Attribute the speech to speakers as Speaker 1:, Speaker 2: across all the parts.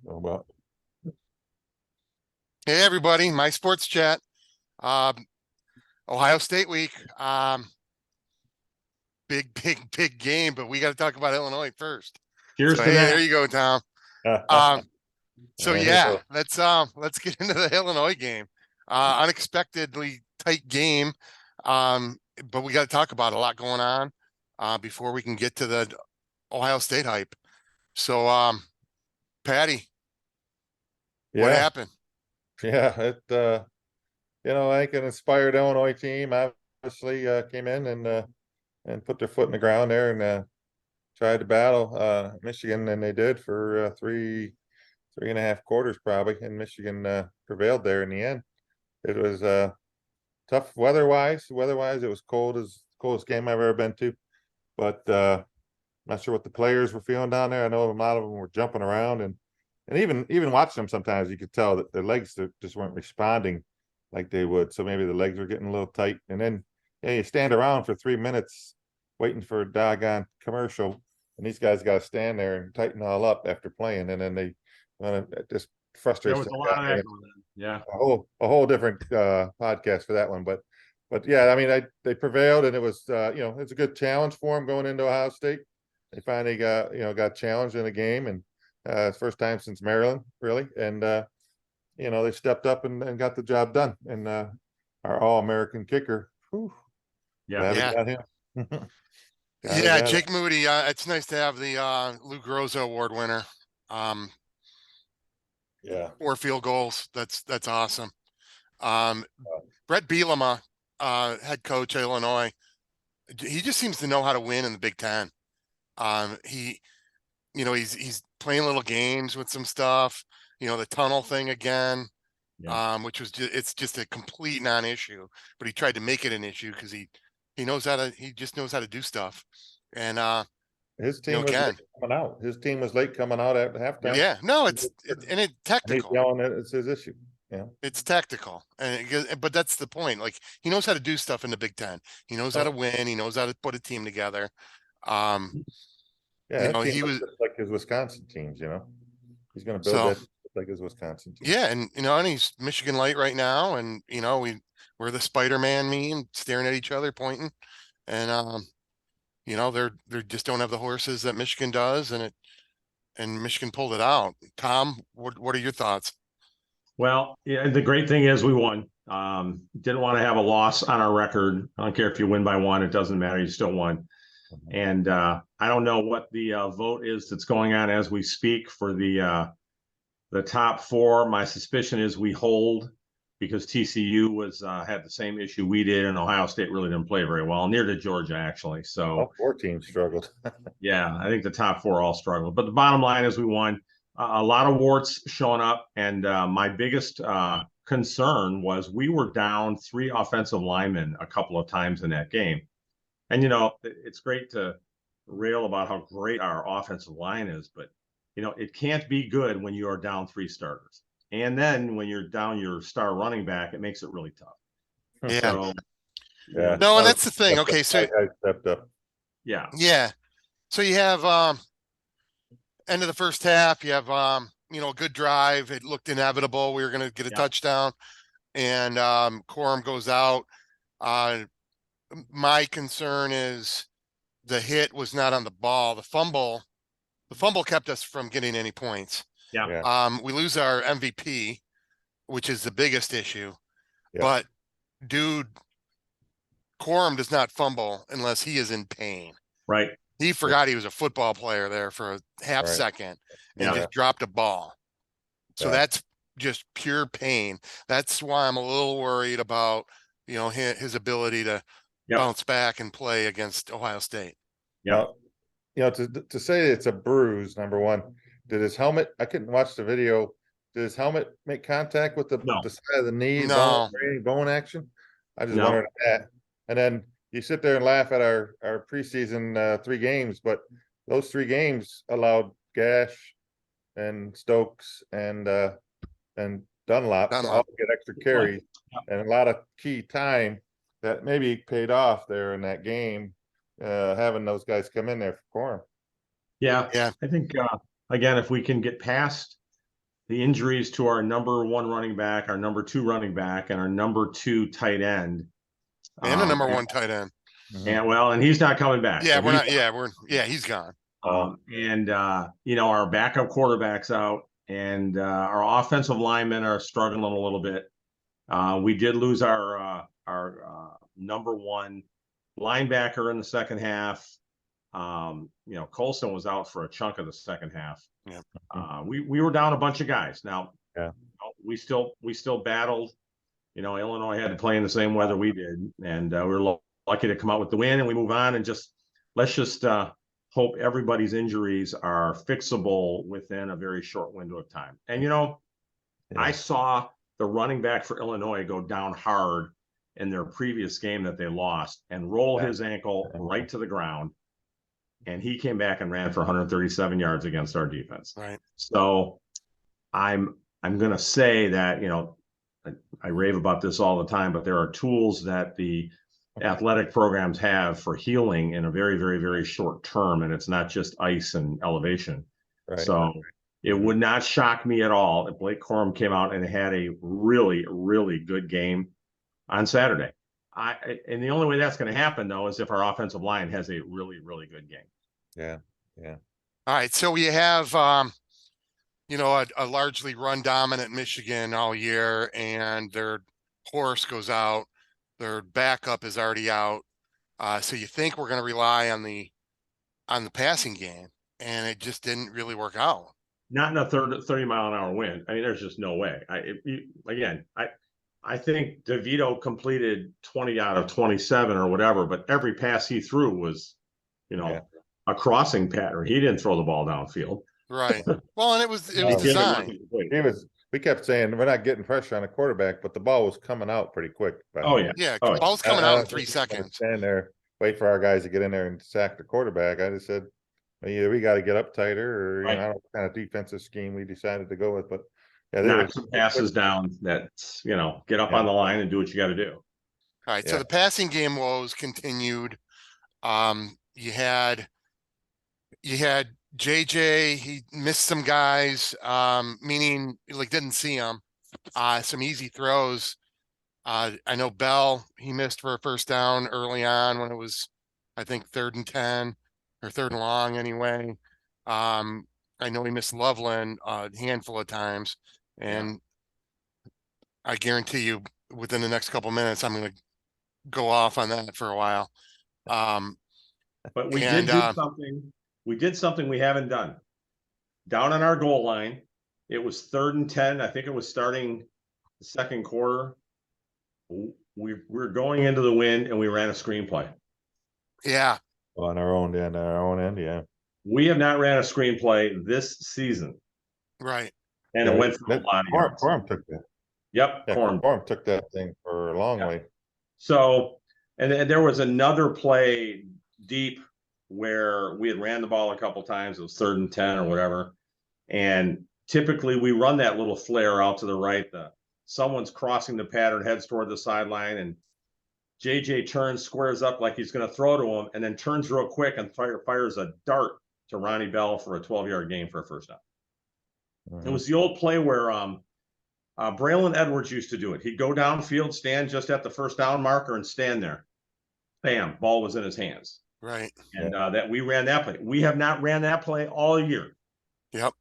Speaker 1: Oh, well,
Speaker 2: Hey everybody, my sports chat. Um, Ohio State week. Big game, but we got to talk about Illinois first.
Speaker 3: Cheers
Speaker 2: So
Speaker 3: to
Speaker 2: hey, there
Speaker 3: that.
Speaker 2: you go, Tom.
Speaker 1: all
Speaker 2: Um, so
Speaker 1: right, here
Speaker 2: yeah,
Speaker 1: goes.
Speaker 2: let's get into the Illinois game. Unexpectedly tight game. But we got to talk about a lot going on before we can get to the Ohio State hype. So Patty, what
Speaker 1: Yeah,
Speaker 2: happened?
Speaker 1: yeah. I think an inspired Illinois team obviously came in and put their foot in the ground there and tried to battle Michigan, and they did for three and a half quarters probably, and Michigan prevailed there in the end. It was tough weather-wise. Weather-wise, it was coldest game I've ever been to, but not sure what the players were feeling down there. I know a lot of them were jumping around, and even watching them sometimes you could tell that their legs just weren't responding like they would. So maybe the legs were getting a little tight. And then you stand around for 3 minutes waiting for a doggone commercial, and these guys got to stand there and tighten all up after playing, and then they it just
Speaker 3: There
Speaker 1: frustrates
Speaker 3: was
Speaker 1: the
Speaker 3: a lot of
Speaker 1: guy.
Speaker 3: that going on. Yeah.
Speaker 1: A whole different podcast for that one, but yeah, I mean, they prevailed, and it was it's a good challenge for them going into Ohio State. They finally got challenged in a game, and it's first time since Maryland, really, and they stepped up and got the job done. And our All-American kicker, whew,
Speaker 3: Yeah.
Speaker 1: glad we
Speaker 2: Yeah,
Speaker 1: got him. Glad we
Speaker 2: yeah,
Speaker 1: got him.
Speaker 2: Jake Moody. It's nice to have the Lou Groza Award winner. Um,
Speaker 1: Yeah,
Speaker 2: 4 field goals. That's awesome. Um,
Speaker 1: uh,
Speaker 2: Brett Bielema, head coach at Illinois, he just seems to know how to win in the Big Ten. He's playing little games with some stuff. The tunnel thing again,
Speaker 3: Yeah.
Speaker 2: which was it's just a complete non-issue. But he tried to make it an issue because he just knows how to do stuff. And
Speaker 1: his team was late
Speaker 2: again,
Speaker 1: coming out. His team was late coming out at
Speaker 3: Yep.
Speaker 1: halftime,
Speaker 2: yeah, no, and it's
Speaker 1: and he's
Speaker 2: tactical.
Speaker 1: yelling that it's his issue. Yeah.
Speaker 2: It's tactical, but that's the point. Like he knows how to do stuff in the Big Ten. He knows how to
Speaker 1: Oh,
Speaker 2: win. He knows how to put a team together. Um,
Speaker 1: yeah, that team
Speaker 2: he
Speaker 1: looks
Speaker 2: was
Speaker 1: just like his Wisconsin teams. He's going to build
Speaker 2: so
Speaker 1: that just like his Wisconsin team.
Speaker 2: yeah, and he's Michigan Light right now, and we're the Spider-Man meme staring at each other, pointing, and they just don't have the horses that Michigan does, and Michigan pulled it out. Tom, what are your thoughts?
Speaker 3: Well, yeah, the great thing is we won. Didn't want to have a loss on our record. I don't care if you win by one, it doesn't matter. You still won.
Speaker 1: Mhm.
Speaker 3: And I don't know what the vote is that's going on as we speak for the top four. My suspicion is we hold because TCU was had the same issue we did, and Ohio State really didn't play very well. Near to Georgia, actually. So
Speaker 1: All four teams struggled.
Speaker 3: yeah, I think the top four all struggled. But the bottom line is we won. A lot of warts showing up, and my biggest concern was we were down 3 offensive linemen a couple of times in that game. And it's great to rail about how great our offensive line is, but it can't be good when you are down 3 starters. And then when you're down your star running back, it makes it really tough.
Speaker 2: Yeah,
Speaker 3: So,
Speaker 1: Yeah,
Speaker 2: no, and
Speaker 1: I
Speaker 2: that's the thing. Okay, so
Speaker 1: stepped up.
Speaker 3: yeah,
Speaker 2: yeah, so you have end of the first half, you have a good drive. It looked inevitable. We were going to get a
Speaker 3: yeah,
Speaker 2: touchdown, and Corum goes out. Uh, my concern is the hit was not on the ball. The fumble kept us from getting any points.
Speaker 3: yeah,
Speaker 1: Yeah,
Speaker 2: We lose our MVP, which is the biggest issue.
Speaker 1: yeah,
Speaker 2: But dude, Corum does not fumble unless he is in pain.
Speaker 3: right,
Speaker 2: He
Speaker 1: yeah,
Speaker 2: forgot he was a football player there for a half
Speaker 1: right.
Speaker 2: second and
Speaker 3: yeah,
Speaker 1: Yeah,
Speaker 2: just dropped a ball. So
Speaker 1: yeah.
Speaker 2: that's just pure pain. That's why I'm a little worried about, his ability to
Speaker 3: yep,
Speaker 2: bounce back and play against Ohio State.
Speaker 3: yep,
Speaker 1: Now, to say it's a bruise, number one, did his helmet? I couldn't watch the video. Did his helmet make contact with
Speaker 3: no,
Speaker 1: the side of the knee bone,
Speaker 2: No,
Speaker 1: or any bone action? I just
Speaker 3: no,
Speaker 1: wondered that. And then you sit there and laugh at our preseason 3 games, but those 3 games allowed Gash and Stokes and Dunlop to all
Speaker 2: Dunlop.
Speaker 1: get extra carries and a lot of key time that maybe paid off there in that game, having those guys come in there for Corum.
Speaker 3: yeah.
Speaker 2: Yeah,
Speaker 3: I think again, if we can get past the injuries to our number 1 running back, our number 2 running back, and our number 2 tight end.
Speaker 2: And a number 1 tight end.
Speaker 3: And he's not coming back.
Speaker 2: Yeah,
Speaker 3: So
Speaker 2: we're not. Yeah, he's gone.
Speaker 3: Our backup quarterback's out, and our offensive linemen are struggling a little bit. We did lose our number 1 linebacker in the second half. Colson was out for a chunk of the second half.
Speaker 2: Yeah.
Speaker 3: We were down a bunch of guys. Now,
Speaker 1: Yeah.
Speaker 3: we still battled. Illinois had to play in the same weather we did, and we were lucky to come out with the win, and we move on and let's just hope everybody's injuries are fixable within a very short window of time. And I saw the running back for Illinois go down hard in their previous game that they lost and roll his ankle right to the ground. And he came back and ran for 137 yards against our defense.
Speaker 2: Right.
Speaker 3: So I'm going to say that, I rave about this all the time, but there are tools that the athletic programs have for healing in a very, very, very short term. And it's not just ice and elevation.
Speaker 1: Right.
Speaker 3: So it would not shock me at all if Blake Corum came out and had a really, really good game on Saturday. And the only way that's going to happen, though, is if our offensive line has a really, really good game.
Speaker 1: Yeah.
Speaker 2: All right. So we have, a largely run dominant Michigan all year, and their horse goes out. Their backup is already out. So you think we're going to rely on the passing game, and it just didn't really work out.
Speaker 3: Not in a 30-mile-an-hour wind. I mean, there's just no way. I think DeVito completed 20 out of 27 or whatever, but every pass he threw was, a crossing pattern. He didn't throw the ball downfield.
Speaker 2: Right. Well, and it was designed.
Speaker 1: We kept saying we're not getting pressure on the quarterback, but the ball was coming out pretty quick.
Speaker 2: Yeah. Ball's coming out in 3 seconds.
Speaker 1: Stand there, wait for our guys to get in there and sack the quarterback. I just said, either we got to get up tighter, or I don't know what kind of defensive scheme we decided to go with. But
Speaker 3: knock some passes down. That's get up on the line and do what you got to do.
Speaker 2: All right. So the passing game woes continued. You had JJ, he missed some guys, meaning didn't see them. Some easy throws. I know Bell, he missed for a first down early on when it was, I think, 3rd and 10 or 3rd and long anyway. I know he missed Loveland a handful of times, and I guarantee you within the next couple minutes, I'm going to go off on that for a while.
Speaker 3: But we did do something. We did something we haven't done. Down on our goal line, it was 3rd and 10. I think it was starting the second quarter. We were going into the wind, and we ran a screenplay.
Speaker 2: Yeah.
Speaker 1: On our own end, yeah.
Speaker 3: We have not ran a screenplay this season.
Speaker 2: Right.
Speaker 3: And it went through a lot of yards.
Speaker 1: Corum took that.
Speaker 3: Yep.
Speaker 1: Corum took that thing for a long way.
Speaker 3: So, and there was another play deep where we had ran the ball a couple times. It was 3rd and 10 or whatever. And typically we run that little flare out to the right. Someone's crossing the pattern, heads toward the sideline, and JJ turns, squares up like he's going to throw to him, and then turns real quick and fires a dart to Ronnie Bell for a 12-yard gain for a first down. It was the old play where Braylon Edwards used to do it. He'd go downfield, stand just at the first down marker, and stand there. Bam, ball was in his hands.
Speaker 2: Right.
Speaker 3: And that we ran that play. We have not ran that play all year.
Speaker 2: Yep.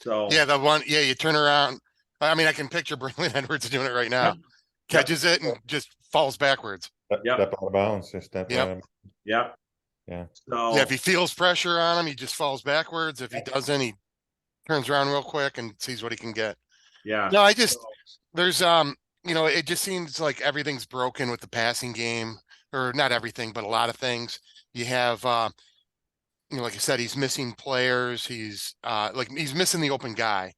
Speaker 3: So
Speaker 2: you turn around. I mean, I can picture Braylon Edwards doing it right now. Catches it and just falls backwards.
Speaker 1: Step out of bounds. Just step out.
Speaker 3: Yep.
Speaker 1: Yeah.
Speaker 3: So
Speaker 2: if he feels pressure on him, he just falls backwards. If he doesn't, he turns around real quick and sees what he can get.
Speaker 3: Yeah.
Speaker 2: No, there's it just seems like everything's broken with the passing game, or not everything, but a lot of things. You have like I said, he's missing players. He's missing the open guy.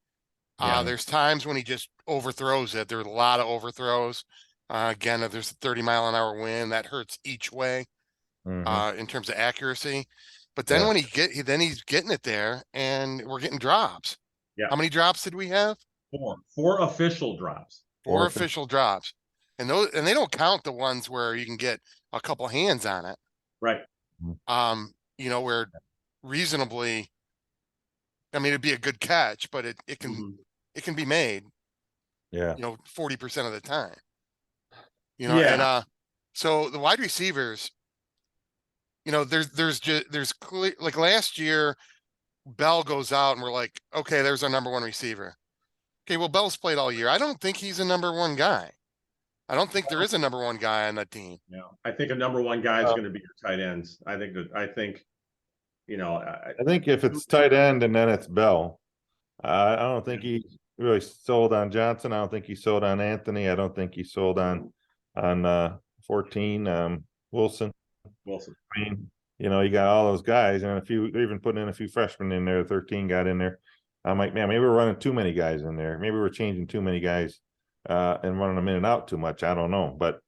Speaker 2: There's times when he just overthrows it. There's a lot of overthrows. Again, if there's a 30-mile-an-hour wind, that hurts each way in terms of accuracy. But then when he's getting it there, and we're getting drops.
Speaker 3: Yeah.
Speaker 2: How many drops did we have?
Speaker 3: 4 official drops.
Speaker 2: 4 official drops, and they don't count the ones where you can get a couple hands on it.
Speaker 3: Right.
Speaker 2: Where reasonably, I mean, it'd be a good catch, but it can it can be made,
Speaker 1: Yeah.
Speaker 2: 40% of the time.
Speaker 3: Yeah.
Speaker 2: And so the wide receivers, there's clear, like last year, Bell goes out and we're like, okay, there's our number one receiver. Okay, well, Bell's played all year. I don't think he's a number one guy. I don't think there is a number one guy on that team.
Speaker 3: Yeah, I think a number one guy is going to be your tight ends. I think,
Speaker 1: I think if it's tight end and then it's Bell, I don't think he really sold on Johnson. I don't think he sold on Anthony. I don't think he sold on 14 Wilson. I mean, you got all those guys and even putting in a few freshmen in there. 13 got in there. I'm like, man, maybe we're running too many guys in there. Maybe we're changing too many guys and running them in and out too much. I don't know, but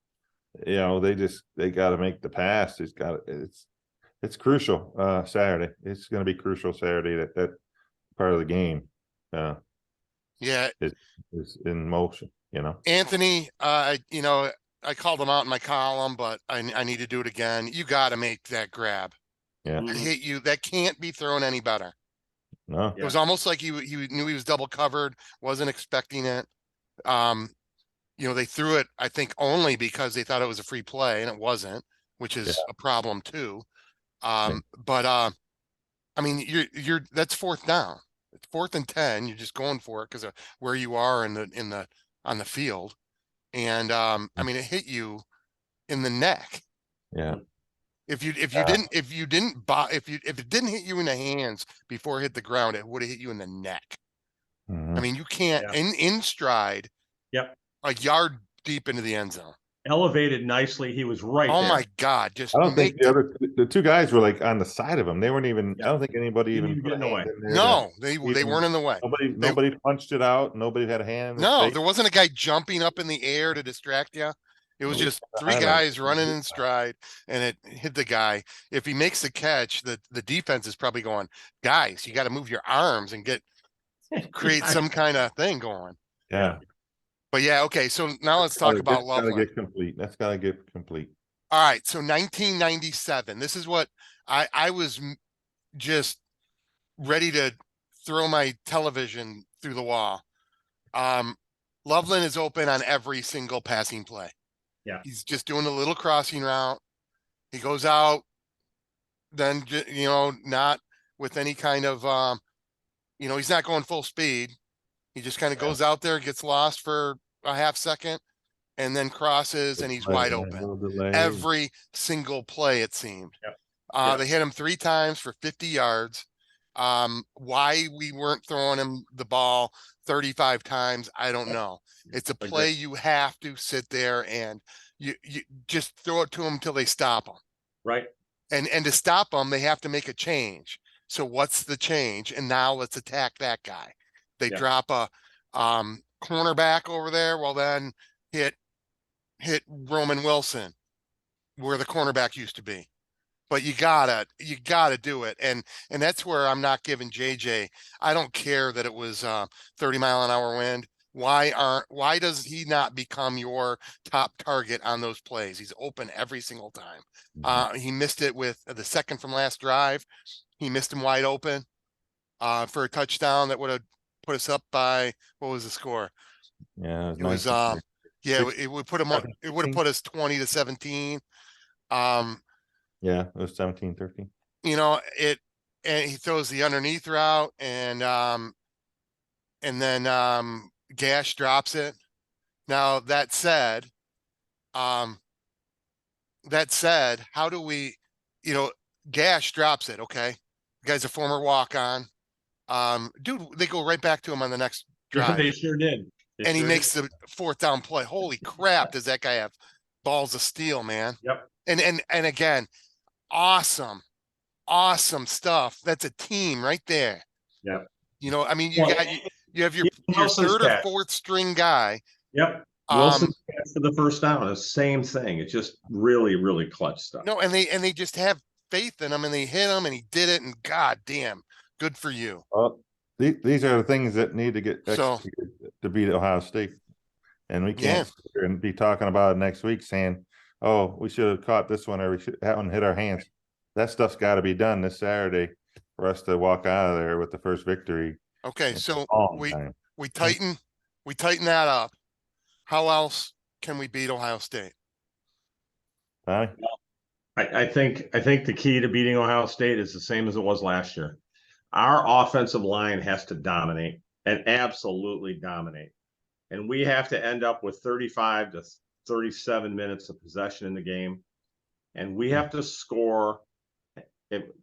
Speaker 1: they got to make the pass. It's crucial Saturday. It's going to be crucial Saturday that part of the game is in motion.
Speaker 2: Anthony, I called him out in my column, but I need to do it again. You got to make that grab.
Speaker 1: Yeah,
Speaker 2: That hit you. That can't be thrown any better.
Speaker 1: no,
Speaker 2: It was almost like he knew he was double covered, wasn't expecting it. They threw it, I think, only because they thought it was a free play, and it wasn't, which is a problem too. But I mean, that's fourth down. It's 4th and 10. You're just going for it because of where you are on the field. And I mean, it hit you in the neck.
Speaker 1: yeah.
Speaker 2: If it didn't hit you in the hands before it hit the ground, it would have hit you in the neck.
Speaker 1: Mhm.
Speaker 2: I mean, you can't in stride.
Speaker 3: Yep.
Speaker 2: A yard deep into the end zone.
Speaker 3: Elevated nicely. He was right
Speaker 2: Oh
Speaker 3: there.
Speaker 2: my God! Just
Speaker 1: I don't think the two guys were like on the side of him. They weren't even. I don't think anybody
Speaker 3: Didn't
Speaker 1: even
Speaker 3: even get in the way.
Speaker 2: No, they weren't in the way.
Speaker 1: Nobody punched it out. Nobody had a hand.
Speaker 2: No, there wasn't a guy jumping up in the air to distract you. It was just 3 guys running in stride, and it hit the guy. If he makes the catch, the defense is probably going, guys, you got to move your arms and create some kind of thing going.
Speaker 1: Yeah.
Speaker 2: But yeah, okay. So now let's talk about Loveland.
Speaker 1: Get complete. That's got to get complete.
Speaker 2: All right. So 1997. This is what I was just ready to throw my television through the wall. Loveland is open on every single passing play.
Speaker 3: Yeah.
Speaker 2: He's just doing a little crossing route. He goes out, then, not with any kind of, he's not going full speed. He just kind of goes out there, gets lost for a half second, and then crosses, and he's wide open. Every single play, it seemed.
Speaker 3: Yep.
Speaker 2: They hit him 3 times for 50 yards. Why we weren't throwing him the ball 35 times, I don't know. It's a play you have to sit there and you just throw it to them until they stop them.
Speaker 3: Right.
Speaker 2: And to stop them, they have to make a change. So what's the change? And now let's attack that guy. They drop a cornerback over there. Well, then hit Roman Wilson where the cornerback used to be. But you gotta do it. And that's where I'm not giving JJ. I don't care that it was 30-mile-an-hour wind. Why does he not become your top target on those plays? He's open every single time. He missed it with the second from last drive. He missed him wide open for a touchdown that would have put us up by, what was the score?
Speaker 1: Yeah,
Speaker 2: it was it would put him on, it would have put us 20-17.
Speaker 1: Yeah, it was 17-13.
Speaker 2: And he throws the underneath route and then Gash drops it. Now that said, how do we, Gash drops it. Okay. The guy's a former walk-on. Dude, they go right back to him on the next drive.
Speaker 3: They sure did.
Speaker 2: And he makes the 4th down play. Holy crap. Does that guy have balls of steel, man?
Speaker 3: Yep.
Speaker 2: And again, awesome stuff. That's a team right there.
Speaker 3: Yep.
Speaker 2: I mean, you have your 3rd or 4th string guy.
Speaker 3: Yep. Wilson for the first down. The same thing. It's just really, really clutch stuff.
Speaker 2: No, and they just have faith in him, and they hit him, and he did it. And god damn, good for you.
Speaker 1: Well, these are the things that need to get executed to beat Ohio State, and we can't sit here and be talking about it next week saying, "Oh, we should have caught this one, or that one hit our hands." That stuff's got to be done this Saturday for us to walk out of there with the first victory.
Speaker 2: Okay, so we tighten that up. How else can we beat Ohio State?
Speaker 1: Tommy?
Speaker 3: I think the key to beating Ohio State is the same as it was last year. Our offensive line has to dominate and absolutely dominate. And we have to end up with 35 to 37 minutes of possession in the game. And we have to score.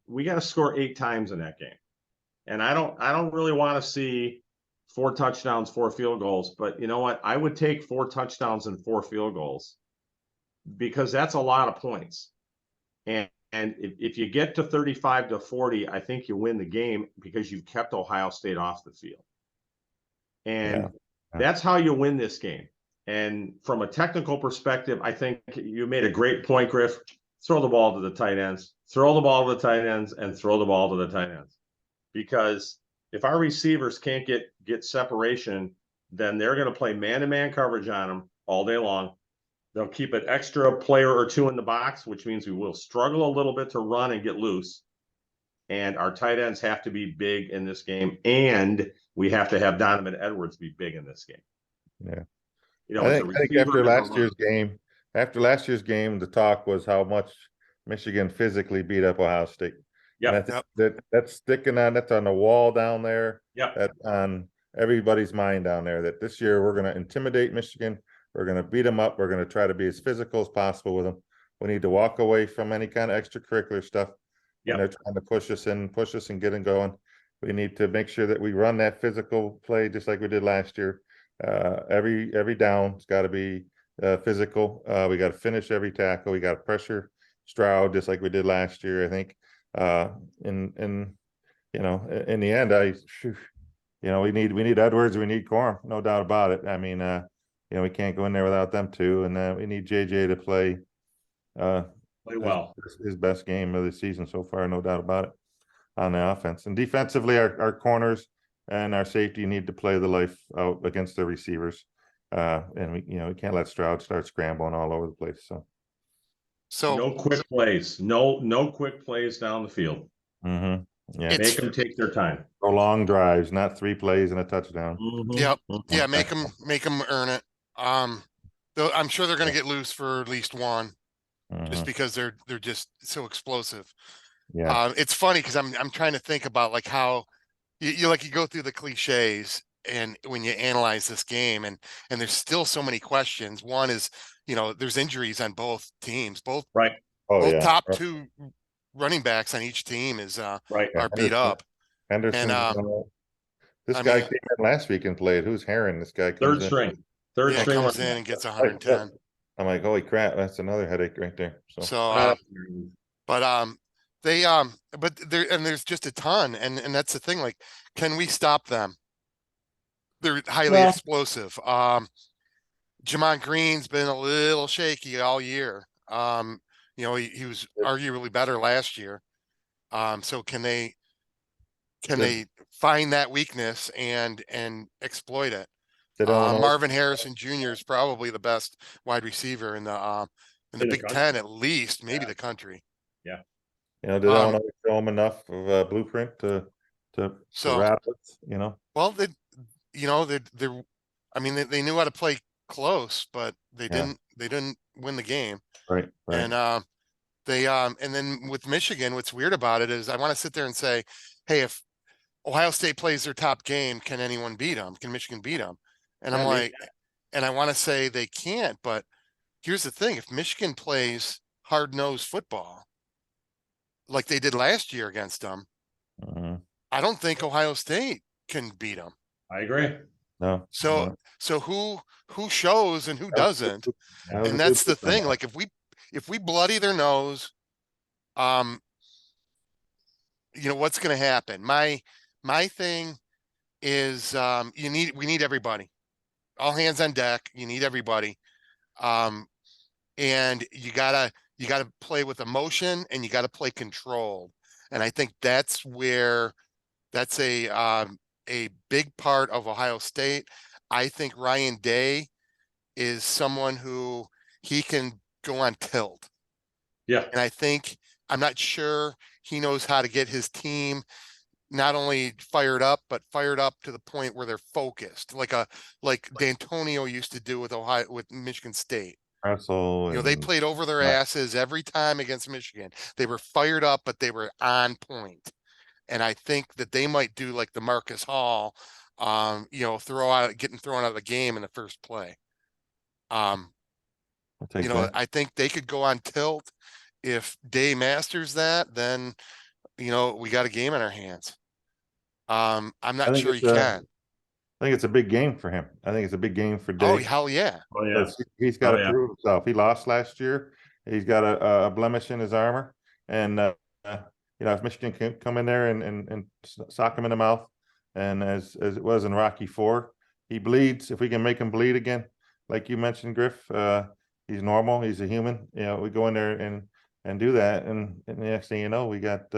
Speaker 3: We got to score 8 times in that game. And I don't really want to see 4 touchdowns, 4 field goals. But you know what? I would take 4 touchdowns and 4 field goals because that's a lot of points. And if you get to 35 to 40, I think you win the game because you've kept Ohio State off the field. And that's how you win this game. And from a technical perspective, I think you made a great point, Griff. Throw the ball to the tight ends, throw the ball to the tight ends, and throw the ball to the tight ends. Because if our receivers can't get separation, then they're going to play man-to-man coverage on them all day long. They'll keep an extra player or 2 in the box, which means we will struggle a little bit to run and get loose. And our tight ends have to be big in this game. And we have to have Donovan Edwards be big in this game.
Speaker 1: Yeah.
Speaker 3: You know,
Speaker 1: I think after last year's game, the talk was how much Michigan physically beat up Ohio State.
Speaker 3: Yeah.
Speaker 1: And I think that's sticking on, that's on the wall down there.
Speaker 3: Yep.
Speaker 1: That's on everybody's mind down there, that this year we're going to intimidate Michigan. We're going to beat them up. We're going to try to be as physical as possible with them. We need to walk away from any kind of extracurricular stuff.
Speaker 3: Yep.
Speaker 1: And they're trying to push us and get them going. We need to make sure that we run that physical play just like we did last year. Every down, it's got to be physical. We got to finish every tackle. We got to pressure Stroud just like we did last year. I think in the end, we need Edwards, we need Corum, no doubt about it. I mean, we can't go in there without them too, and we need JJ to play
Speaker 3: well.
Speaker 1: His best game of the season so far, no doubt about it, on the offense. And defensively, our corners and our safety need to play the life out against the receivers. And we can't let Stroud start scrambling all over the place.
Speaker 3: So no quick plays, no quick plays down the field.
Speaker 1: Yeah,
Speaker 3: make them take their time.
Speaker 1: Go long drives, not 3 plays and a touchdown.
Speaker 2: Yep. Yeah, make them earn it. Though I'm sure they're going to get loose for at least one, just because they're just so explosive.
Speaker 1: Yeah.
Speaker 2: It's funny because I'm trying to think about like how you go through the cliches and when you analyze this game and there's still so many questions. One is, there's injuries on both teams, both top 2 running backs on each team are beat up.
Speaker 1: Henderson, this guy came in last week and played. Who's Heron? This guy
Speaker 3: third string
Speaker 2: comes in and gets 110.
Speaker 1: I'm like, holy crap, that's another headache right there.
Speaker 2: But there's just a ton, and that's the thing. Like, can we stop them? They're highly explosive. Jamon Green's been a little shaky all year. He was arguably better last year. So can they find that weakness and exploit it? Marvin Harrison Jr. is probably the best wide receiver in the Big Ten, at least, maybe the country.
Speaker 3: Yeah.
Speaker 1: Did Illinois show them enough of a blueprint to wrap it?
Speaker 2: Well, they knew how to play close, but they didn't win the game.
Speaker 1: Right.
Speaker 2: And and then with Michigan, what's weird about it is I want to sit there and say, hey, if Ohio State plays their top game, can anyone beat them? Can Michigan beat them? And I'm like, and I want to say they can't, but here's the thing. If Michigan plays hard-nosed football like they did last year against them, I don't think Ohio State can beat them.
Speaker 3: I agree.
Speaker 1: No.
Speaker 2: So who shows and who doesn't? And that's the thing. Like if we bloody their nose, what's going to happen? My thing is we need everybody. All hands on deck. You need everybody. And you gotta play with emotion and you gotta play controlled. And I think that's a big part of Ohio State. I think Ryan Day is someone who he can go on tilt.
Speaker 3: Yeah.
Speaker 2: And I'm not sure he knows how to get his team not only fired up, but fired up to the point where they're focused, like D'Antonio used to do with Michigan State.
Speaker 1: Wrestle
Speaker 2: You know, they
Speaker 1: and
Speaker 2: played over their asses every time against Michigan. They were fired up, but they were on point. And I think that they might do like the Marcus Hall, you know, getting thrown out of the game in the first play.
Speaker 1: I'll take
Speaker 2: You know,
Speaker 1: that.
Speaker 2: I think they could go on tilt. If Day masters that, then, you know, we got a game in our hands. I'm
Speaker 1: I
Speaker 2: not
Speaker 1: think
Speaker 2: sure he
Speaker 1: it's a,
Speaker 2: can.
Speaker 1: I think it's a big game for him. I think it's a big game for
Speaker 2: Oh,
Speaker 1: Day.
Speaker 2: hell yeah.
Speaker 3: Oh yeah.
Speaker 1: Because he's got
Speaker 3: Oh,
Speaker 1: to
Speaker 3: yeah.
Speaker 1: prove himself. He lost last year. He's got a blemish in his armor, and you know, if Michigan can come in there and sock him in the mouth, and as it was in Rocky IV, he bleeds. If we can make him bleed again, like you mentioned, Griff, he's normal. He's a human. You know, we go in there and do that, and the next thing you know, we got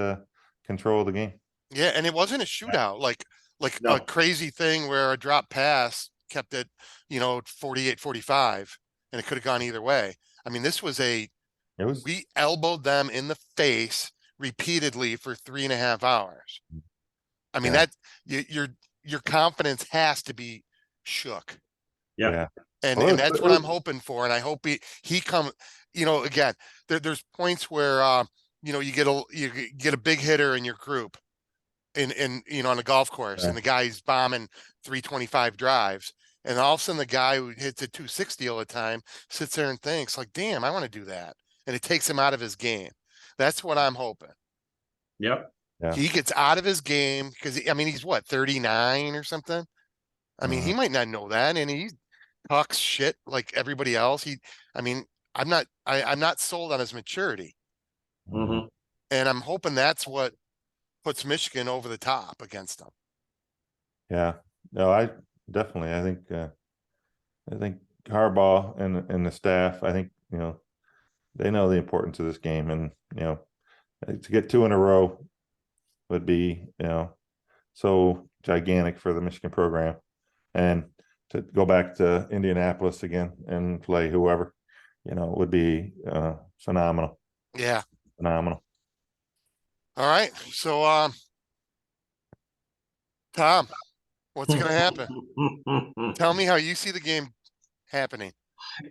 Speaker 1: control of the game.
Speaker 2: Yeah, and it wasn't a shootout like a
Speaker 3: No.
Speaker 2: crazy thing where a drop pass kept it, you know, 48-45, and it could have gone either way. I mean, this was
Speaker 1: It was
Speaker 2: we elbowed them in the face repeatedly for 3.5 hours. I mean,
Speaker 1: yeah,
Speaker 2: that your confidence has to be shook.
Speaker 3: Yeah.
Speaker 1: yeah.
Speaker 2: And
Speaker 1: Well,
Speaker 2: that's what I'm hoping for. And I hope he come, you know, again, there's points where you know, you get a big hitter in your group in you know, on a golf course,
Speaker 1: yeah,
Speaker 2: and the guy's bombing 325 drives, and all of a sudden the guy who hits a 260 all the time sits there and thinks like, damn, I want to do that. And it takes him out of his game. That's what I'm hoping.
Speaker 3: Yep.
Speaker 1: yeah.
Speaker 2: He gets out of his game because I mean, he's what, 39 or something? I mean, he
Speaker 1: Mhm.
Speaker 2: might not know that, and he talks shit like everybody else. I mean, I'm not sold on his maturity,
Speaker 3: Mm-hmm.
Speaker 2: and I'm hoping that's what puts Michigan over the top against them.
Speaker 1: Yeah. No, I definitely. I think Harbaugh and the staff. I think, you know, they know the importance of this game, and you know, to get two in a row would be, you know, so gigantic for the Michigan program, and to go back to Indianapolis again and play whoever, you know, would be phenomenal.
Speaker 2: Yeah.
Speaker 1: Phenomenal.
Speaker 2: All right. So, Tom, what's going to happen? Tell me how you see the game happening.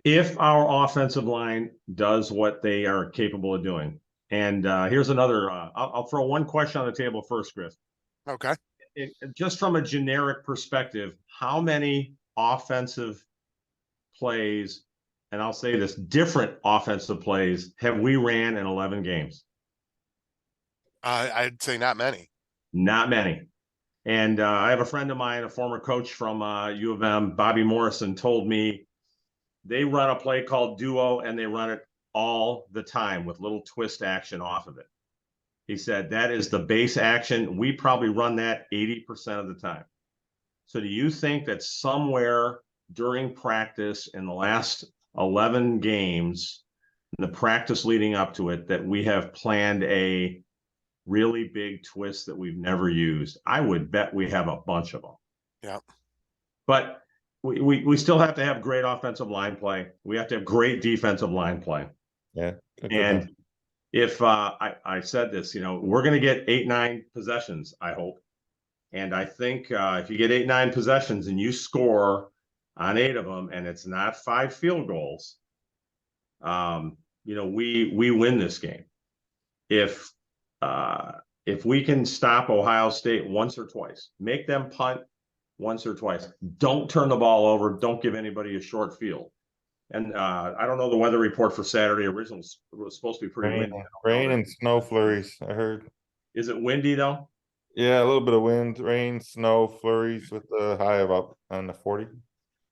Speaker 3: If our offensive line does what they are capable of doing. And here's another, I'll throw one question on the table first, Chris.
Speaker 2: Okay.
Speaker 3: Just from a generic perspective, how many offensive plays, and I'll say this, different offensive plays have we ran in 11 games?
Speaker 2: I'd say not many.
Speaker 3: Not many. And I have a friend of mine, a former coach from U of M, Bobby Morrison, told me they run a play called duo, and they run it all the time with little twist action off of it. He said that is the base action. We probably run that 80% of the time. So do you think that somewhere during practice in the last 11 games, in the practice leading up to it, that we have planned a really big twist that we've never used? I would bet we have a bunch of them.
Speaker 2: Yeah.
Speaker 3: But we still have to have great offensive line play. We have to have great defensive line play.
Speaker 1: Yeah.
Speaker 3: And if I said this, you know, we're going to get 8-9 possessions, I hope. And I think if you get 8-9 possessions and you score on 8 of them, and it's not 5 field goals, you know, we win this game. If we can stop Ohio State once or twice, make them punt once or twice, don't turn the ball over, don't give anybody a short field. And I don't know the weather report for Saturday. Originally was supposed to be pretty windy.
Speaker 1: Rain and snow flurries, I heard.
Speaker 3: Is it windy though?
Speaker 1: Yeah, a little bit of wind, rain, snow, flurries with the high of up on the 40.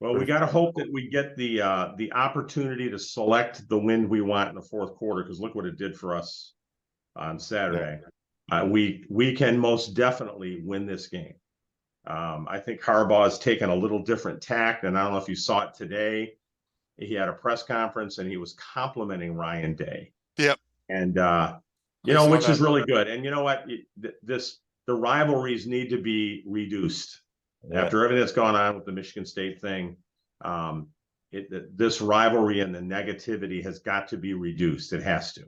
Speaker 3: Well, we got to hope that we get the opportunity to select the wind we want in the fourth quarter, because look what it did for us on Saturday. Yeah. We can most definitely win this game. I think Harbaugh has taken a little different tack, and I don't know if you saw it today. He had a press conference and he was complimenting Ryan Day.
Speaker 2: Yep.
Speaker 3: And you know, which is really good. And you know what? The rivalries need to be reduced. Yeah. After everything that's gone on with the Michigan State thing, this rivalry and the negativity has got to be reduced. It has to.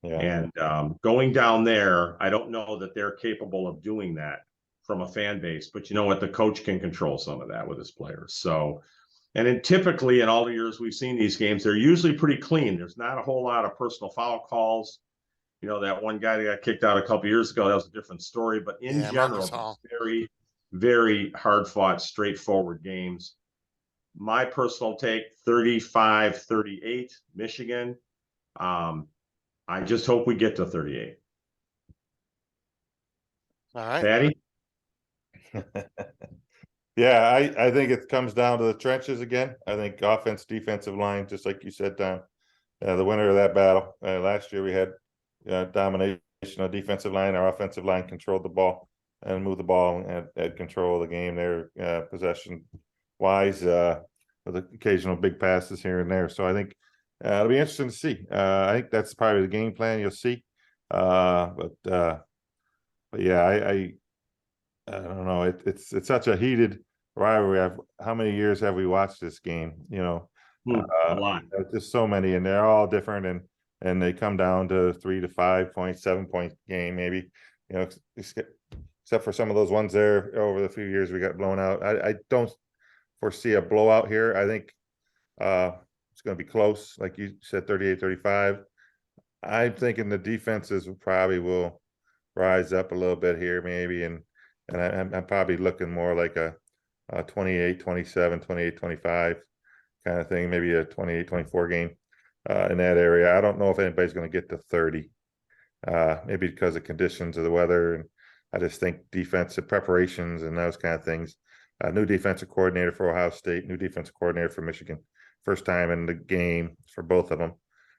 Speaker 1: Yeah.
Speaker 3: And going down there, I don't know that they're capable of doing that from a fan base, but you know what? The coach can control some of that with his players. So, and then typically in all the years we've seen these games, they're usually pretty clean. There's not a whole lot of personal foul calls. You know, that one guy that got kicked out a couple years ago, that was a different story. But in
Speaker 2: Yeah, Marcus
Speaker 3: general,
Speaker 2: Hall.
Speaker 3: very, very hard fought, straightforward games. My personal take, 35-38, Michigan. I just hope we get to 38.
Speaker 2: All right.
Speaker 3: Patty?
Speaker 1: Yeah, I think it comes down to the trenches again. I think offense, defensive line, just like you said, Tom, the winner of that battle. Last year we had domination of defensive line. Our offensive line controlled the ball and moved the ball and had control of the game there, possession wise, with occasional big passes here and there. So I think it'll be interesting to see. I think that's probably the game plan you'll see. But yeah, I don't know. It's such a heated rivalry. How many years have we watched this game? You know,
Speaker 3: A lot.
Speaker 1: there's just so many, and they're all different, and they come down to 3 to 5 point, 7 point game, maybe. You know, except for some of those ones there over the few years we got blown out. I don't foresee a blowout here. I think it's going to be close, like you said, 38-35. I'm thinking the defenses probably will rise up a little bit here, maybe, and I'm probably looking more like a 28-27, 28-25 kind of thing, maybe a 28-24 game in that area. I don't know if anybody's going to get to 30, maybe because of conditions of the weather. And I just think defensive preparations and those kind of things. New defensive coordinator for Ohio State, new defensive coordinator for Michigan. First time in the game for both of them.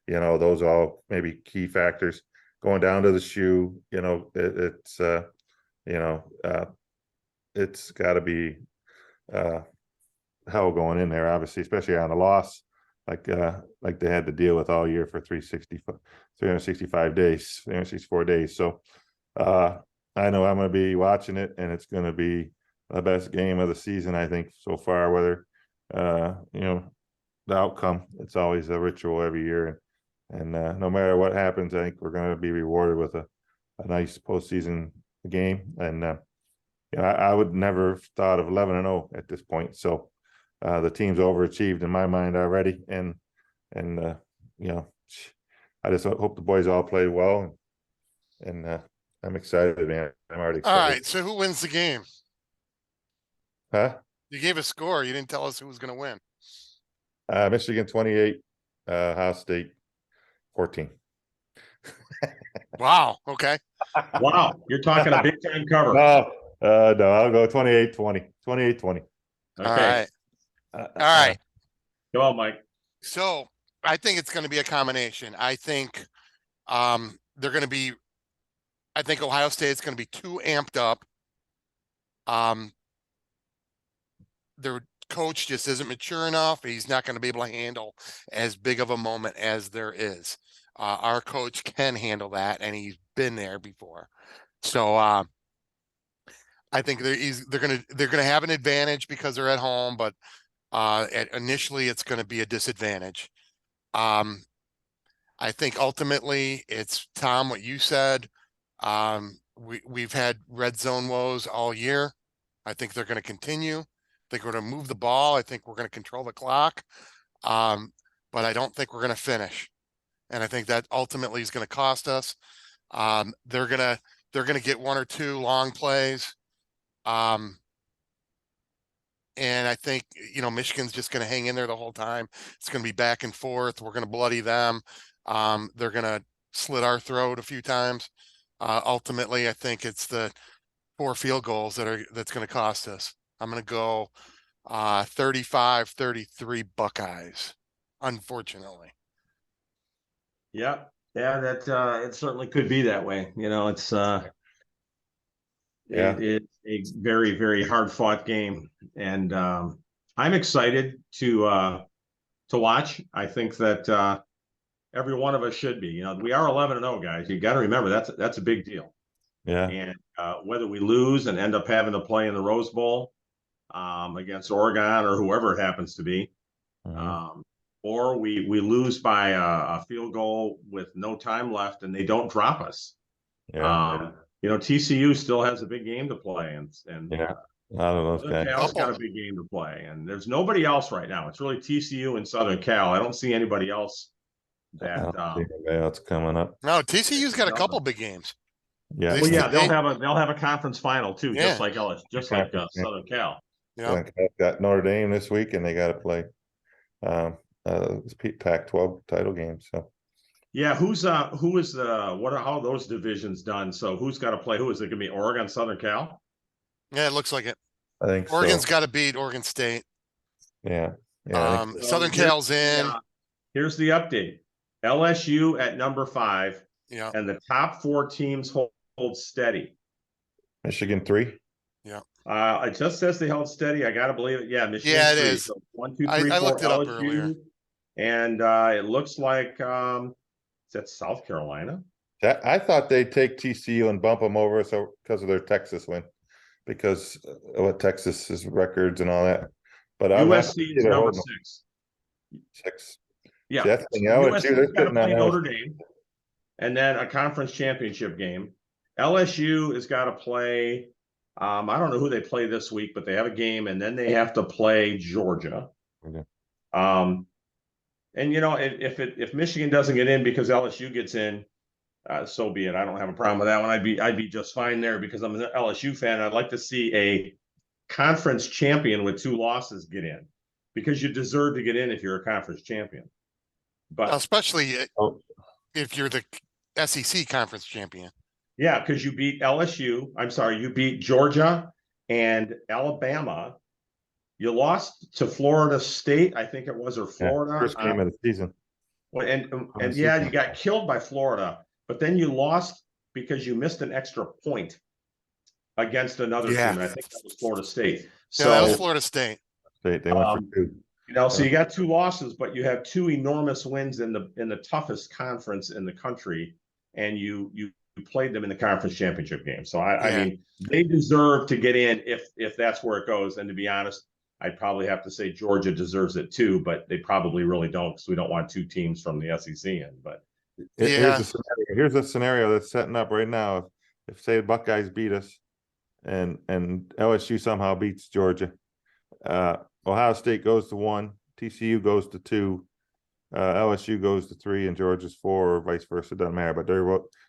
Speaker 1: You know, those are all maybe key factors. Going down to the shoe, you know, it's got to be hell going in there, obviously, especially on a loss like they had to deal with all year for 365 days, 364 days. So I know I'm going to be watching it, and it's going to be the best game of the season, I think, so far. Whether you know, the outcome, it's always a ritual every year, and no matter what happens, I think we're going to be rewarded with a nice postseason game. And you know, I would never have thought of 11-0 at this point. So the team's overachieved in my mind already, and you know, I just hope the boys all play well, and I'm excited, man. I'm already
Speaker 2: All
Speaker 1: excited.
Speaker 2: right. So who wins the game?
Speaker 1: Huh?
Speaker 2: You gave a score. You didn't tell us who was going to win.
Speaker 1: Michigan 28, Ohio State 14.
Speaker 2: Wow. Okay.
Speaker 3: Wow, you're talking a big time cover.
Speaker 1: No, I'll go 28-20. 28-20.
Speaker 2: All
Speaker 3: Okay,
Speaker 2: right. All right.
Speaker 3: go on, Mike.
Speaker 2: So I think it's going to be a combination. I think they're going to be. I think Ohio State's going to be too amped up. Their coach just isn't mature enough. He's not going to be able to handle as big of a moment as there is. Our coach can handle that, and he's been there before. So I think they're gonna have an advantage because they're at home, but initially it's going to be a disadvantage. I think ultimately it's Tom, what you said. We've had red zone woes all year. I think they're going to continue. I think we're going to move the ball. I think we're going to control the clock. But I don't think we're going to finish. And I think that ultimately is going to cost us. They're going to get one or two long plays. And I think, you know, Michigan's just going to hang in there the whole time. It's going to be back and forth. We're going to bloody them. They're going to slit our throat a few times. Ultimately, I think it's the 4 field goals that's going to cost us. I'm going to go 35-33 Buckeyes, unfortunately.
Speaker 3: Yeah, that it certainly could be that way. You know, it's it's a very, very hard fought game, and I'm excited to watch. I think that every one of us should be. You know, we are 11-0, guys. You got to remember that's a big deal.
Speaker 1: Yeah.
Speaker 3: And whether we lose and end up having to play in the Rose Bowl against Oregon or whoever it happens to be, or we lose by a field goal with no time left, and they don't drop us.
Speaker 1: Yeah,
Speaker 3: TCU still has a big game to play, and
Speaker 1: yeah. A lot of those
Speaker 3: Southern
Speaker 1: guys.
Speaker 3: Cal's got a big game to play, and there's nobody else right now. It's really TCU and Southern Cal. I don't see anybody else
Speaker 1: I
Speaker 3: that.
Speaker 1: don't see anybody else coming up.
Speaker 2: No, TCU's got a couple big games.
Speaker 1: Yeah.
Speaker 3: Well, yeah, they'll have a conference final too,
Speaker 2: Yeah.
Speaker 3: just like Southern Cal.
Speaker 2: Yeah.
Speaker 1: Got Notre Dame this week, and they got to play Pac-12 title game. So
Speaker 3: Yeah, who is what are all those divisions done? So who's got to play? Who is it going to be? Oregon, Southern Cal?
Speaker 2: Yeah, it looks like it.
Speaker 1: I think
Speaker 2: Oregon's
Speaker 1: so.
Speaker 2: got to beat Oregon State.
Speaker 1: Yeah, I think so.
Speaker 2: Southern Cal's in.
Speaker 3: Here's the update: LSU at number 5.
Speaker 2: Yeah.
Speaker 3: And the top 4 teams hold steady.
Speaker 1: Michigan 3.
Speaker 2: Yeah.
Speaker 3: It just says they held steady. I gotta believe it. Yeah, Michigan.
Speaker 2: Yeah, it
Speaker 3: 3.
Speaker 2: is.
Speaker 3: So 1, 2, 3,
Speaker 2: I
Speaker 3: 4,
Speaker 2: looked it up
Speaker 3: LSU,
Speaker 2: earlier.
Speaker 3: and it looks like is that South Carolina?
Speaker 1: I thought they'd take TCU and bump them over because of their Texas win, because of what Texas's records and all that. But
Speaker 3: USC is number 6.
Speaker 1: 6.
Speaker 3: Yeah,
Speaker 1: That's the thing.
Speaker 3: USC's got to play Notre Dame, and then a conference championship game. LSU has got to play. I don't know who they play this week, but they have a game, and then they have to play Georgia.
Speaker 1: Okay.
Speaker 3: And if Michigan doesn't get in because LSU gets in, so be it. I don't have a problem with that one. I'd be just fine there because I'm an LSU fan. I'd like to see a conference champion with 2 losses get in, because you deserve to get in if you're a conference champion. But
Speaker 2: especially if you're the SEC conference champion.
Speaker 3: Yeah, because you beat LSU. I'm sorry, you beat Georgia and Alabama. You lost to Florida State, I think it was, or Florida.
Speaker 1: First game of the season.
Speaker 3: And yeah, you got killed by Florida, but then you lost because you missed an extra point against another team. And I think that was Florida State. So
Speaker 2: that was Florida State.
Speaker 1: They went for 2.
Speaker 3: So you got 2 losses, but you have 2 enormous wins in the toughest conference in the country, and you played them in the conference championship game. So I mean, they deserve to get in if that's where it goes. And to be honest, I'd probably have to say Georgia deserves it too, but they probably really don't, because we don't want 2 teams from the SEC in. But
Speaker 1: here's a scenario that's setting up right now. If say the Buckeyes beat us, and LSU somehow beats Georgia, Ohio State goes to 1, TCU goes to 2, LSU goes to 3, and Georgia's 4, or vice versa. It doesn't matter, but they're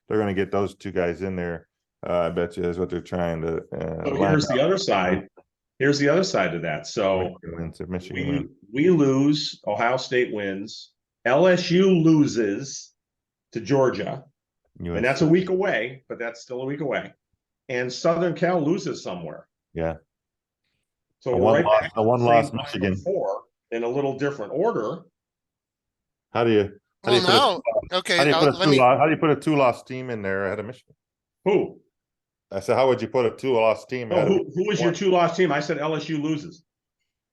Speaker 1: going to get those 2 guys in there. I bet you is what they're trying to.
Speaker 3: So here's the other side. Here's the other side of that. So we lose. Ohio State wins. LSU loses to Georgia, and that's a week away, but that's still a week away. And Southern Cal loses somewhere.
Speaker 1: Yeah.
Speaker 3: So
Speaker 1: one loss Michigan
Speaker 3: 4 in a little different order.
Speaker 1: How do you put a 2-loss team in there ahead of Michigan?
Speaker 3: Who?
Speaker 1: I said, how would you put a 2-loss team?
Speaker 3: Who was your 2-loss team? I said LSU loses.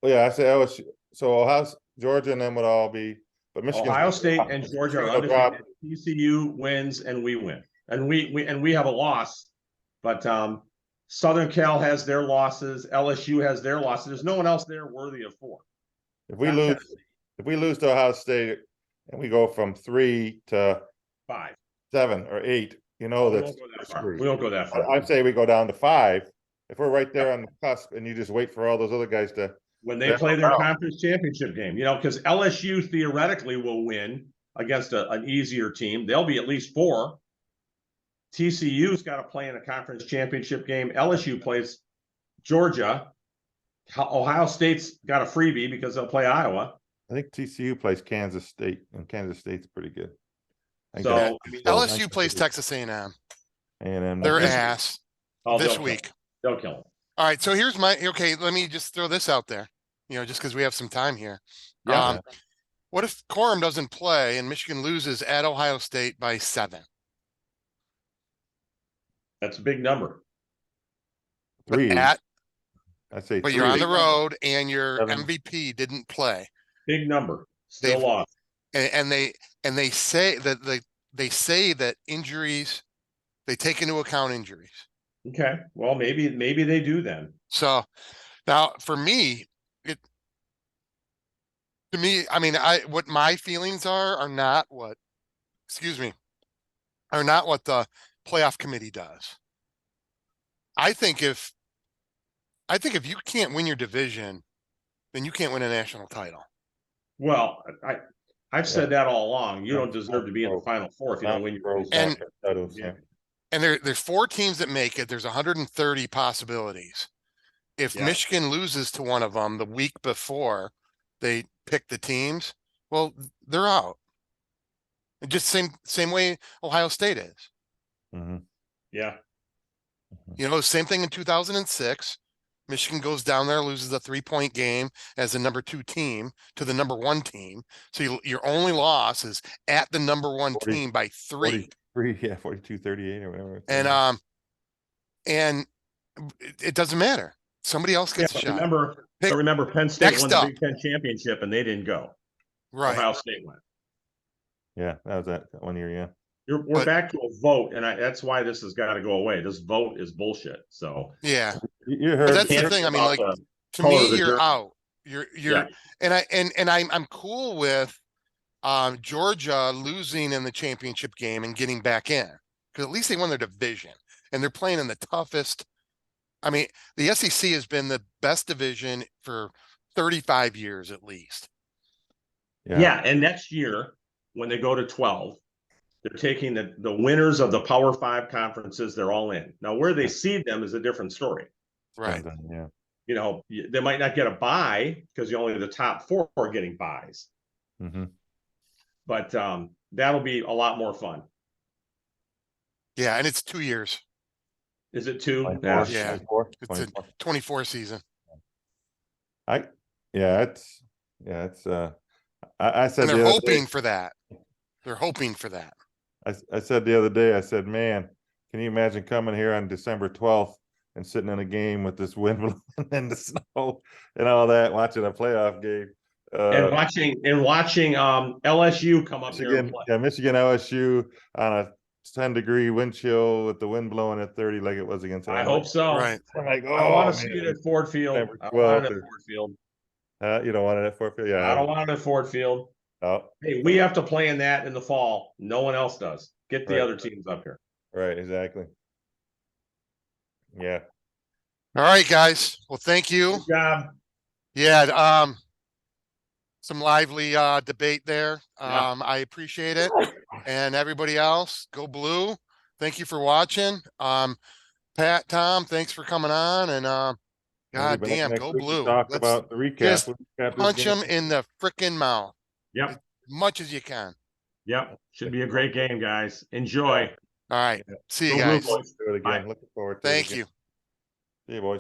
Speaker 1: Well, yeah, I said LSU. So Ohio, Georgia, and them would all be, but Michigan,
Speaker 3: Ohio State, and Georgia are undefeated. TCU wins, and we win, and we have a loss. But Southern Cal has their losses. LSU has their losses. There's no one else there worthy of 4.
Speaker 1: If we lose to Ohio State, and we go from 3 to
Speaker 3: 5,
Speaker 1: 7, or 8, we
Speaker 3: don't go that far.
Speaker 1: I'd say we go down to 5. If we're right there on the cusp, and you just wait for all those other guys to
Speaker 3: when they play their conference championship game, because LSU theoretically will win against an easier team. They'll be at least 4. TCU's got to play in a conference championship game. LSU plays Georgia. Ohio State's got a freebie because they'll play Iowa.
Speaker 1: I think TCU plays Kansas State, and Kansas State's pretty good.
Speaker 2: LSU plays Texas A&M.
Speaker 1: A&M,
Speaker 2: their ass this week.
Speaker 3: They'll kill them.
Speaker 2: All right, so here's let me just throw this out there, just because we have some time here.
Speaker 3: Yeah.
Speaker 2: What if Corum doesn't play and Michigan loses at Ohio State by 7?
Speaker 3: That's a big number.
Speaker 1: 3.
Speaker 2: I'd
Speaker 1: say 3.
Speaker 2: You're on the road and your MVP didn't play.
Speaker 3: Big number. Still lost.
Speaker 2: And they say that injuries, they take into account injuries.
Speaker 3: Okay. Well, maybe they do then.
Speaker 2: So now for me, To me, I mean, what my feelings are not what, excuse me, are not what the playoff committee does. I think if you can't win your division, then you can't win a national title.
Speaker 3: Well, I've said that all along. You don't deserve to be in the
Speaker 1: Broke.
Speaker 3: Final Four if you don't win your
Speaker 1: Broke
Speaker 3: division.
Speaker 2: And-
Speaker 1: titles,
Speaker 3: Yeah.
Speaker 2: And there's 4 teams that make it. There's 130 possibilities. If
Speaker 3: Yeah.
Speaker 2: Michigan loses to one of them the week before they pick the teams, well, they're out. Just same way Ohio State is.
Speaker 1: Mhm.
Speaker 3: Yeah.
Speaker 2: You know, same thing in 2006. Michigan goes down there, loses a 3-point game as the number 2 team to the number 1 team. So your only loss is at the number 1
Speaker 1: 40
Speaker 2: team by 3.
Speaker 1: 43, yeah, 42-38 or whatever.
Speaker 2: And it doesn't matter. Somebody else
Speaker 3: Yeah,
Speaker 2: gets a
Speaker 3: but
Speaker 2: shot.
Speaker 3: remember Penn State
Speaker 2: Next
Speaker 3: won the
Speaker 2: up.
Speaker 3: Big Ten championship and they didn't go.
Speaker 2: Right.
Speaker 3: Ohio State went.
Speaker 1: Yeah, that was that 1 year, yeah.
Speaker 3: We're back to a vote, and that's why this has got to go away. This vote is bullshit. So
Speaker 2: Yeah.
Speaker 1: You
Speaker 2: But
Speaker 1: heard
Speaker 2: that's the
Speaker 3: Can't
Speaker 2: thing. I mean,
Speaker 3: about
Speaker 2: like,
Speaker 3: the
Speaker 2: to
Speaker 3: color of
Speaker 2: me,
Speaker 3: the
Speaker 2: you're
Speaker 3: jersey.
Speaker 2: out. You're
Speaker 3: Yeah.
Speaker 2: and I'm cool with Georgia losing in the championship game and getting back in, because at least they won their division and they're playing in the toughest. I mean, the SEC has been the best division for 35 years at least.
Speaker 3: Yeah, and next year when they go to 12, they're taking the winners of the Power 5 conferences. They're all in. Now, where they seed them is a different story.
Speaker 2: Right.
Speaker 1: Yeah.
Speaker 3: You know, they might not get a bye because only the top 4 are getting buys.
Speaker 1: Mm-hmm.
Speaker 3: But that'll be a lot more fun.
Speaker 2: Yeah, and it's 2 years.
Speaker 3: Is it 2?
Speaker 1: 24,
Speaker 2: Yeah.
Speaker 1: 24,
Speaker 2: It's a
Speaker 1: 24.
Speaker 2: 24 season.
Speaker 1: It's I said
Speaker 2: And they're
Speaker 1: the other
Speaker 2: hoping
Speaker 1: day,
Speaker 2: for that. They're hoping for that.
Speaker 1: I said the other day, I said, man, can you imagine coming here on December 12th and sitting in a game with this wind blowing and the snow and all that, watching a playoff game.
Speaker 3: And watching LSU come up there and
Speaker 1: Michigan,
Speaker 3: play.
Speaker 1: yeah, Michigan LSU on a 10-degree wind chill with the wind blowing at 30 like it was against
Speaker 3: I
Speaker 1: Illinois.
Speaker 3: hope so.
Speaker 2: Right.
Speaker 1: I'm like,
Speaker 3: I want to
Speaker 1: man,
Speaker 3: see it at Ford Field.
Speaker 1: December
Speaker 3: I want it
Speaker 1: 12th
Speaker 3: at Ford Field.
Speaker 1: you don't want it at Fort Field? Yeah.
Speaker 3: I don't want it at Ford Field.
Speaker 1: Oh,
Speaker 3: Hey, we have to play in that in the fall. No one else does. Get the
Speaker 1: Right.
Speaker 3: other teams up here.
Speaker 1: right, exactly. Yeah.
Speaker 2: All right, guys. Well, thank you.
Speaker 3: Good job.
Speaker 2: Yeah, some lively debate there.
Speaker 3: Yeah.
Speaker 2: I appreciate it. And everybody else, go blue. Thank you for watching. Pat, Tom, thanks for coming on. And
Speaker 1: We'll
Speaker 2: God
Speaker 1: be back
Speaker 2: damn,
Speaker 1: next
Speaker 2: go
Speaker 1: week to
Speaker 2: blue.
Speaker 1: Talk
Speaker 2: Let's
Speaker 1: about the recap.
Speaker 2: just
Speaker 1: We'll recap this
Speaker 2: punch
Speaker 1: game.
Speaker 2: them in the freaking mouth
Speaker 3: Yep.
Speaker 2: as much as you can.
Speaker 3: Yep. Should be a great game, guys. Enjoy.
Speaker 2: All right. See you
Speaker 3: Go Blue
Speaker 2: guys.
Speaker 3: Boys.
Speaker 1: Do it again.
Speaker 3: Bye.
Speaker 1: Looking forward to it
Speaker 2: Thank
Speaker 1: again.
Speaker 2: you.
Speaker 1: See you, boys.